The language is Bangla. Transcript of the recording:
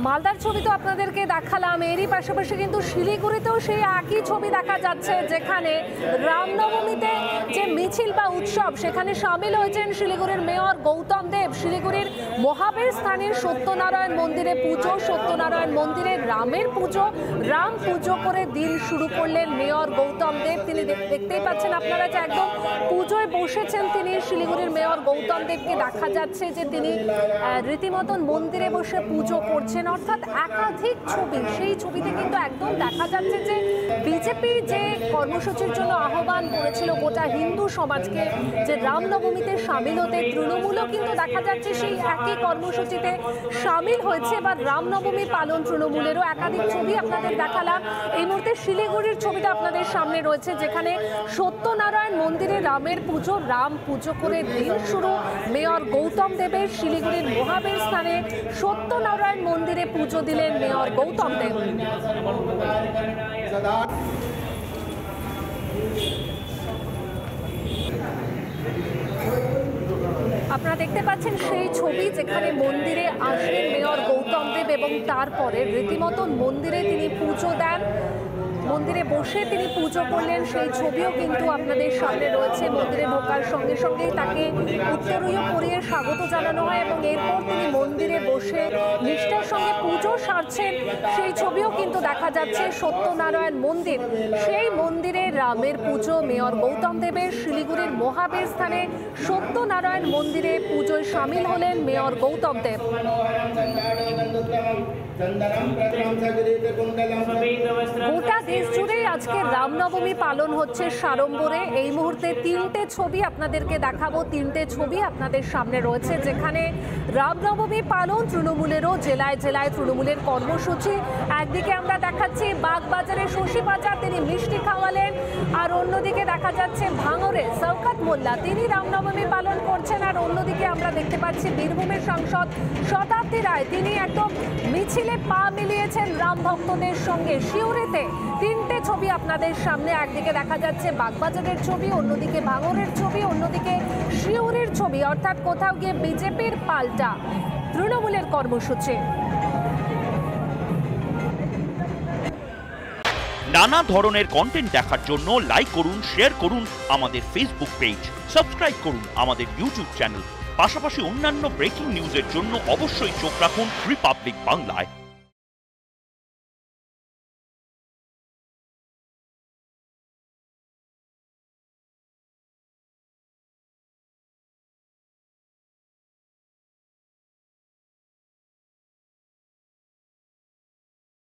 মালদার ছবি তো আপনাদেরকে দেখালাম, এরই পাশাপাশি কিন্তু শিলিগুড়িতেও সেই একই ছবি দেখা যাচ্ছে, যেখানে রামনবমীতে যে মিছিল বা উৎসব সেখানে সামিল হয়েছেন শিলিগুড়ির মেয়র গৌতম দেব। শিলিগুড়ির মহাবীর স্থানের সত্যনারায়ণ মন্দিরে পুজো, সত্যনারায়ণ মন্দিরে রামের পুজো, রাম পুজো করে দিন শুরু করলেন মেয়র গৌতম দেব। তিনি দেখতেই পাচ্ছেন আপনারা যে একদম পুজোয় বসেছেন তিনি। শিলিগুড়ির মেয়র গৌতম দেবকে দেখা যাচ্ছে যে তিনি রীতিমতন মন্দিরে বসে পুজো করছেন, অর্থাৎ একাধিক ছবি। সেই ছবিতে কিন্তু একদম দেখা যাচ্ছে যে বিজেপি যে কর্মসূচির জন্য আহ্বান করেছিল গোটা হিন্দু সমাজকে যে রামনবমীতে সামিল হতে, তৃণমূলও কিন্তু দেখা যাচ্ছে সেই একই কর্মসূচিতে সামিল হয়েছে। এবার রামনবমী পালন তৃণমূলেরও একাধিক ছবি আপনাদের দেখালাম। এই মুহূর্তে শিলিগুড়ির ছবিটা আপনাদের সামনে রয়েছে, যেখানে সত্যনারায়ণ মন্দিরে রামের পুজো, রাম পুজো করে দিন শুরু মেয়র গৌতম দেবের। শিলিগুড়ির মহাবীর স্থানে সত্যনারায়ণ মন্দিরে পুজো দিলেন মেয়র গৌতম দেব। আপনারা দেখতে পাচ্ছেন সেই ছবি, যেখানে মন্দিরে আসেন মেয়র গৌতম দেব এবং তারপরে রীতিমতন মন্দিরে তিনি পুজো দেন, মন্দিরে বসে তিনি পুজো করলেন। সেই ছবিও কিন্তু আপনাদের সামনে রয়েছে। মন্দিরে ঢোকার সঙ্গে সঙ্গেই তাকে উত্তরীয় পরিয়ে স্বাগত জানানো হয় এবং এরপর তিনি মন্দিরে বসে নিষ্ঠার সঙ্গে পুজো সারছেন। সেই ছবিও কিন্তু দেখা যাচ্ছে। সত্যনারায়ণ মন্দির, সেই মন্দিরে রামের পুজো মেয়র গৌতম দেবের। শিলিগুড়ির মহাবীর স্থানে সত্যনারায়ণ মন্দিরে পুজোয় সামিল হলেন মেয়র গৌতম দেব। গোটা দেশ জুড়ে আজকে রামনবমী পালন হচ্ছে সাড়ম্বরে। এই মুহূর্তে তিনটে ছবি আপনাদেরকে দেখাবো, তিনটে ছবি আপনাদের সামনে রয়েছে, যেখানে রামনবমী পালন তৃণমূলেরও জেলায় জেলায় তৃণমূলের কর্মসূচি। একদিকে আমরা দেখাচ্ছি বাগবাজারে শশী বাজার, তিনি মিষ্টি খাওয়ালেন, আর অন্যদিকে দেখা যাচ্ছে ভাঙড়ে শওকত মোল্লা, তিনি রামনবমী পালন করছেন। আর অন্যদিকে আমরা দেখতে পাচ্ছি বীরভূমের সাংসদ শতাব্দী রায়, তিনি একদম মিছিলে পা মিলিয়েছেন রাম ভক্তদের সঙ্গে। শিউরিতে তিনটে ছবি আপনাদের সামনে, একদিকে দেখা যাচ্ছে বাগবাজারের ছবি, অন্যদিকে ভাঙড়ের ছবি, অন্যদিকে শিউরির ছবি। অর্থাৎ কোথাও গিয়ে বিজেপির পাল্টা তৃণমূলের কর্মসূচি। নানা ধরনের কন্টেন্ট দেখার জন্য লাইক করুন, শেয়ার করুন আমাদের ফেসবুক পেজ, সাবস্ক্রাইব করুন আমাদের ইউটিউব চ্যানেল। পাশাপাশি অন্যান্য ব্রেকিং নিউজের জন্য অবশ্যই চোখ রাখুন রিপাবলিক বাংলায়।